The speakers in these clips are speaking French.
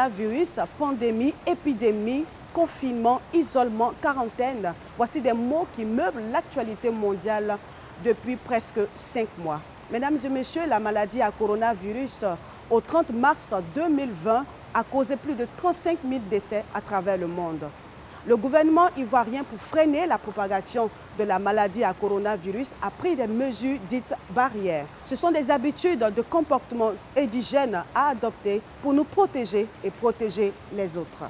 coronavirus, pandémie, épidémie, confinement, isolement, quarantaine. Voici des mots qui meublent l'actualité mondiale depuis presque 5 mois. Mesdames et messieurs, la maladie à coronavirus au 30 mars 2020 a causé plus de 35 000 décès à travers le monde. Le gouvernement ivoirien, pour freiner la propagation de la maladie à coronavirus, a pris des mesures dites barrières. Ce sont des habitudes de comportement et d'hygiène à adopter pour nous protéger et protéger les autres.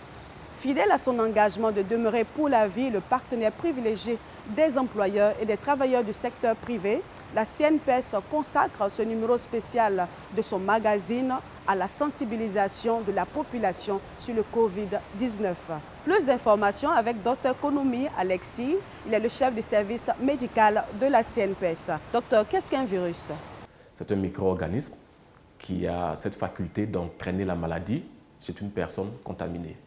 Fidèle à son engagement de demeurer pour la vie le partenaire privilégié des employeurs et des travailleurs du secteur privé, la CNPS consacre ce numéro spécial de son magazine à la sensibilisation de la population sur le Covid-19. Plus d'informations avec Dr Konoumi Alexis, il est le chef du service médical de la CNPS. Docteur, qu'est-ce qu'un virus? C'est un micro-organisme qui a cette faculté d'entraîner la maladie chez une personne contaminée.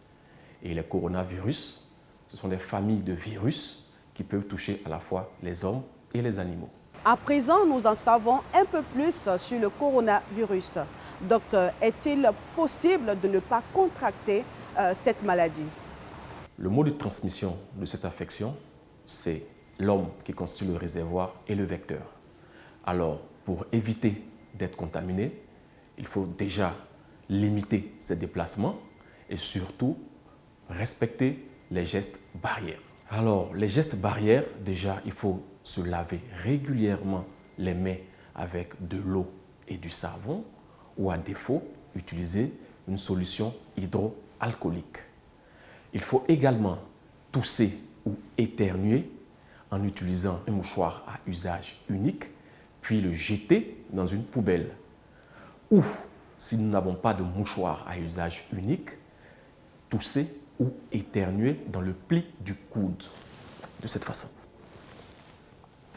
Et les coronavirus, ce sont des familles de virus qui peuvent toucher à la fois les hommes et les animaux. À présent, nous en savons un peu plus sur le coronavirus. Docteur, est-il possible de ne pas contracter cette maladie? Le mode de transmission de cette affection, c'est l'homme qui constitue le réservoir et le vecteur. Alors, pour éviter d'être contaminé, il faut déjà limiter ses déplacements et surtout respecter les gestes barrières. Alors, les gestes barrières, déjà, il faut se laver régulièrement les mains avec de l'eau et du savon ou à défaut, utiliser une solution hydroalcoolique. Il faut également tousser ou éternuer en utilisant un mouchoir à usage unique, puis le jeter dans une poubelle. Ou, si nous n'avons pas de mouchoir à usage unique, tousser ou éternuer dans le pli du coude, de cette façon.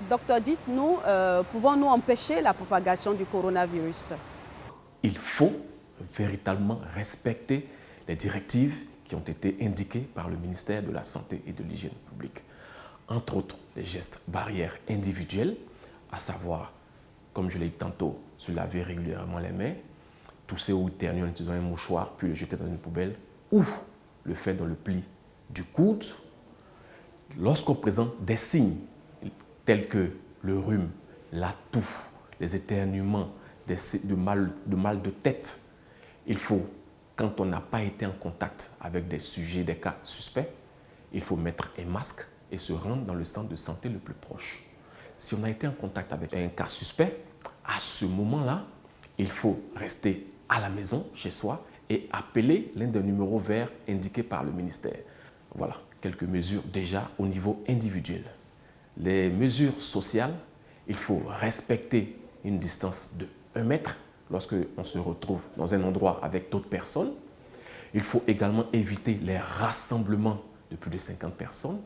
Docteur, dites-nous, pouvons-nous empêcher la propagation du coronavirus? Il faut véritablement respecter les directives qui ont été indiquées par le ministère de la Santé et de l'Hygiène publique. Entre autres, les gestes barrières individuels, à savoir, comme je l'ai dit tantôt, se laver régulièrement les mains, tousser ou éternuer en utilisant un mouchoir, puis le jeter dans une poubelle, ou le faire dans le pli du coude. Lorsqu'on présente des signes tels que le rhume, la toux, les éternuements, de mal de tête, il faut, quand on n'a pas été en contact avec des sujets, des cas suspects, il faut mettre un masque et se rendre dans le centre de santé le plus proche. Si on a été en contact avec un cas suspect, à ce moment-là, il faut rester à la maison, chez soi, et appeler l'un des numéros verts indiqués par le ministère. Voilà, quelques mesures déjà au niveau individuel. Les mesures sociales, il faut respecter une distance de 1 mètre lorsque on se retrouve dans un endroit avec d'autres personnes. Il faut également éviter les rassemblements de plus de 50 personnes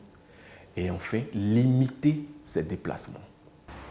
et enfin limiter ces déplacements.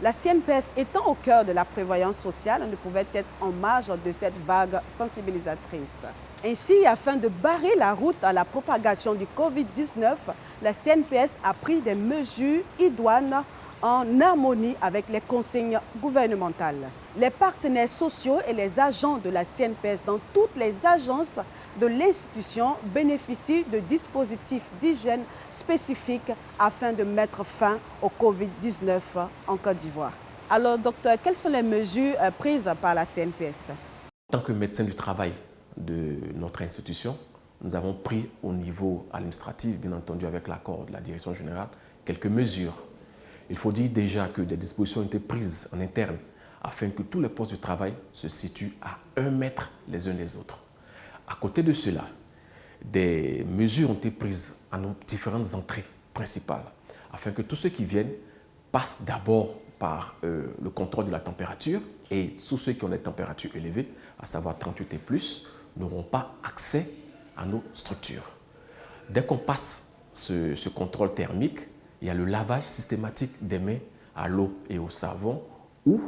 La CNPS étant au cœur de la prévoyance sociale ne pouvait être en marge de cette vague sensibilisatrice. Ainsi, afin de barrer la route à la propagation du Covid-19, la CNPS a pris des mesures idoines en harmonie avec les consignes gouvernementales. Les partenaires sociaux et les agents de la CNPS dans toutes les agences de l'institution bénéficient de dispositifs d'hygiène spécifiques afin de mettre fin au Covid-19 en Côte d'Ivoire. Alors, docteur, quelles sont les mesures prises par la CNPS? En tant que médecin du travail de notre institution, nous avons pris au niveau administratif, bien entendu avec l'accord de la direction générale, quelques mesures. Il faut dire déjà que des dispositions ont été prises en interne afin que tous les postes de travail se situent à 1 mètre les uns des autres. À côté de cela, des mesures ont été prises à nos différentes entrées principales afin que tous ceux qui viennent passent d'abord par le contrôle de la température et tous ceux qui ont des températures élevées, à savoir 38 et plus, n'auront pas accès à nos structures. Dès qu'on passe ce contrôle thermique, il y a le lavage systématique des mains à l'eau et au savon ou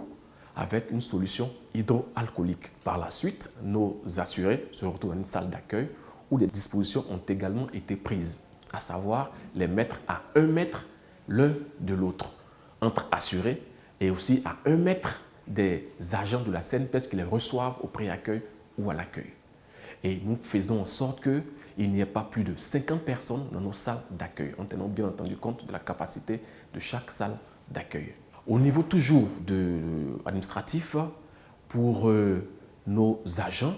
avec une solution hydroalcoolique. Par la suite, nos assurés se retrouvent dans une salle d'accueil où des dispositions ont également été prises, à savoir les mettre à 1 mètre l'un de l'autre, entre assurés et aussi à 1 mètre des agents de la CNPS qui les reçoivent au pré-accueil ou à l'accueil. Et nous faisons en sorte qu'il n'y ait pas plus de 50 personnes dans nos salles d'accueil, en tenant bien entendu compte de la capacité de chaque salle d'accueil. Au niveau toujours administratif, pour nos agents,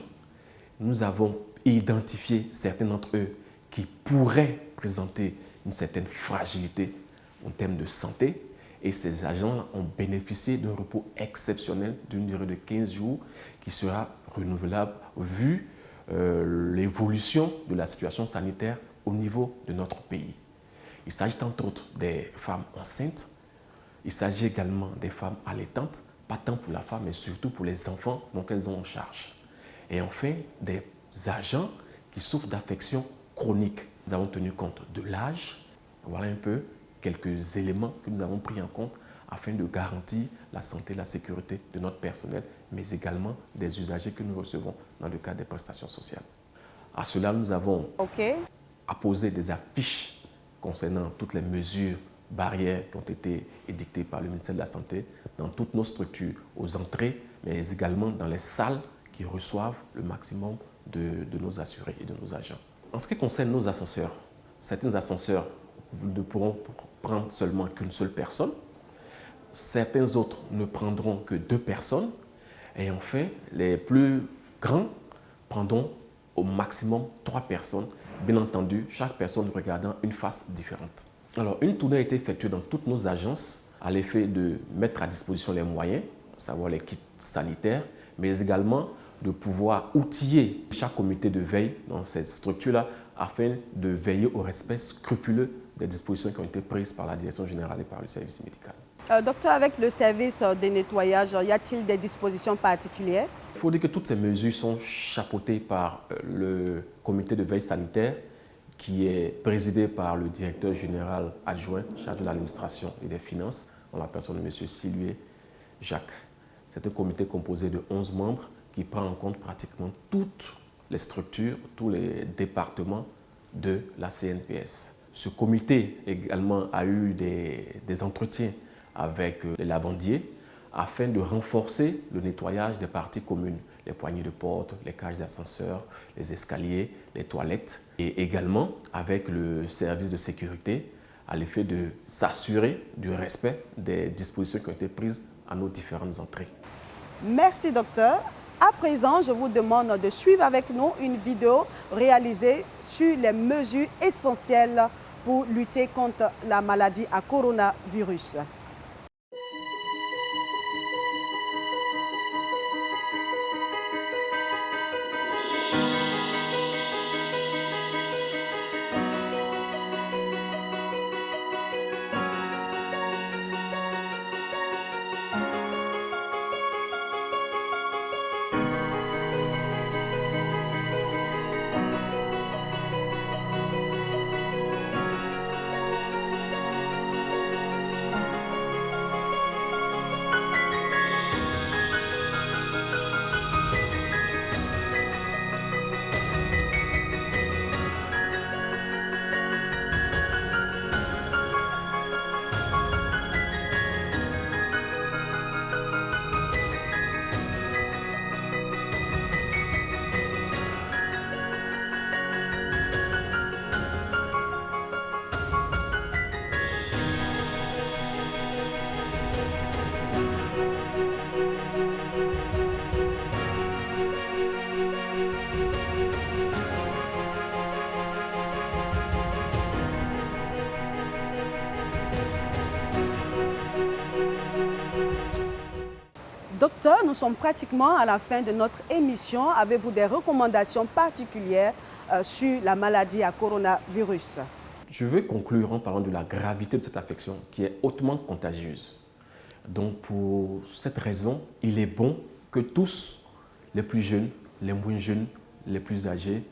nous avons identifié certains d'entre eux qui pourraient présenter une certaine fragilité en termes de santé. Et ces agents ont bénéficié d'un repos exceptionnel d'une durée de 15 jours qui sera renouvelable vu l'évolution de la situation sanitaire au niveau de notre pays. Il s'agit entre autres des femmes enceintes, il s'agit également des femmes allaitantes, pas tant pour la femme, mais surtout pour les enfants dont elles ont en charge. Et enfin, des agents qui souffrent d'affections chroniques. Nous avons tenu compte de l'âge. Voilà un peu quelques éléments que nous avons pris en compte afin de garantir la santé et la sécurité de notre personnel, mais également des usagers que nous recevons dans le cadre des prestations sociales. À cela, nous avons apposé des affiches concernant toutes les mesures barrières qui ont été édictées par le ministère de la Santé dans toutes nos structures, aux entrées, mais également dans les salles qui reçoivent le maximum de nos assurés et de nos agents. En ce qui concerne nos ascenseurs, certains ascenseurs ne pourront prendre seulement qu'une seule personne, certains autres ne prendront que 2 personnes, et enfin, les plus grands prendront au maximum 3 personnes, bien entendu, chaque personne regardant une face différente. Alors, une tournée a été effectuée dans toutes nos agences à l'effet de mettre à disposition les moyens, à savoir les kits sanitaires, mais également de pouvoir outiller chaque comité de veille dans cette structure-là afin de veiller au respect scrupuleux des dispositions qui ont été prises par la direction générale et par le service médical. Docteur, avec le service de nettoyage, y a-t-il des dispositions particulières? Il faut dire que toutes ces mesures sont chapeautées par le comité de veille sanitaire qui est présidé par le directeur général adjoint chargé de l'administration et des finances, en la personne de M. Silué Jacques. C'est un comité composé de 11 membres qui prend en compte pratiquement toutes les structures, tous les départements de la CNPS. Ce comité également a eu des entretiens avec les lavandiers afin de renforcer le nettoyage des parties communes, les poignées de porte, les cages d'ascenseur, les escaliers, les toilettes, et également avec le service de sécurité à l'effet de s'assurer du respect des dispositions qui ont été prises à nos différentes entrées. Merci docteur. À présent, je vous demande de suivre avec nous une vidéo réalisée sur les mesures essentielles pour lutter contre la maladie à coronavirus. Docteur, nous sommes pratiquement à la fin de notre émission. Avez-vous des recommandations particulières sur la maladie à coronavirus? Je vais conclure en parlant de la gravité de cette affection qui est hautement contagieuse. Donc pour cette raison, il est bon que tous, les plus jeunes, les moins jeunes, les plus âgés,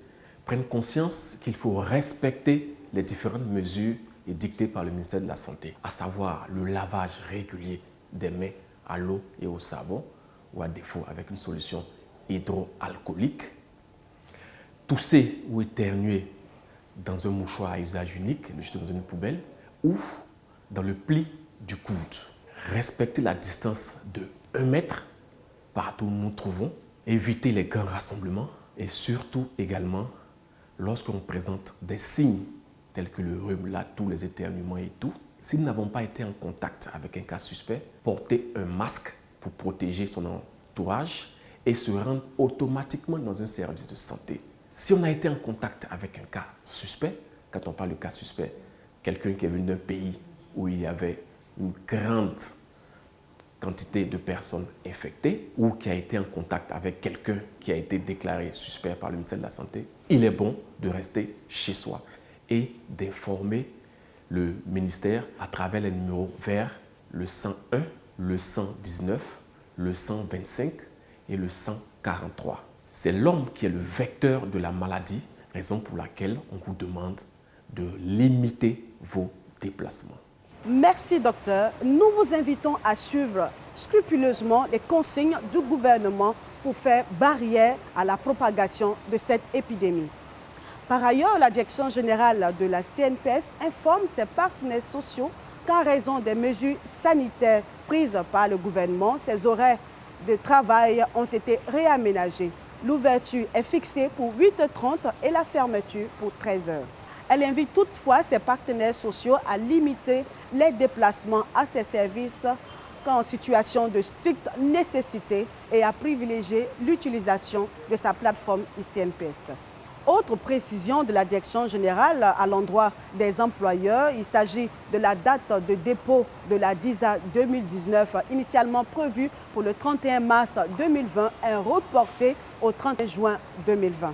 prennent conscience qu'il faut respecter les différentes mesures édictées par le ministère de la Santé, à savoir le lavage régulier des mains à l'eau et au savon, ou à défaut avec une solution hydroalcoolique, tousser ou éternuer dans un mouchoir à usage unique, le jeter dans une poubelle, ou dans le pli du coude. Respecter la distance de 1 mètre partout où nous nous trouvons, éviter les grands rassemblements, Et surtout également, lorsqu'on présente des signes tels que le rhume, la toux, les éternuements et tout, si nous n'avons pas été en contact avec un cas suspect, porter un masque pour protéger son entourage et se rendre automatiquement dans un service de santé. Si on a été en contact avec un cas suspect, quand on parle de cas suspect, quelqu'un qui est venu d'un pays où il y avait une grande quantité de personnes infectées ou qui a été en contact avec quelqu'un qui a été déclaré suspect par le ministère de la Santé, il est bon de rester chez soi et d'informer le ministère à travers les numéros verts, le 101, le 119, le 125 et le 143. C'est l'homme qui est le vecteur de la maladie, raison pour laquelle on vous demande de limiter vos déplacements. Merci, docteur. Nous vous invitons à suivre scrupuleusement les consignes du gouvernement pour faire barrière à la propagation de cette épidémie. Par ailleurs, la Direction générale de la CNPS informe ses partenaires sociaux qu'en raison des mesures sanitaires prises par le gouvernement, ses horaires de travail ont été réaménagés. L'ouverture est fixée pour 8h30 et la fermeture pour 13h. Elle invite toutefois ses partenaires sociaux à limiter les déplacements à ses services qu'en situation de stricte nécessité et à privilégier l'utilisation de sa plateforme ICNPS. Autre précision de la Direction générale à l'endroit des employeurs, il s'agit de la date de dépôt de la DISA 2019, initialement prévue pour le 31 mars 2020 et reportée au 31 juin 2020.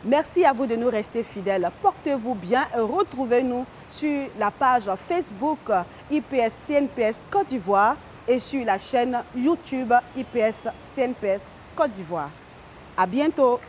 Merci à vous de nous rester fidèles. Portez-vous bien et retrouvez-nous sur la page Facebook IPS CNPS Côte d'Ivoire et sur la chaîne YouTube IPS CNPS Côte d'Ivoire. À bientôt.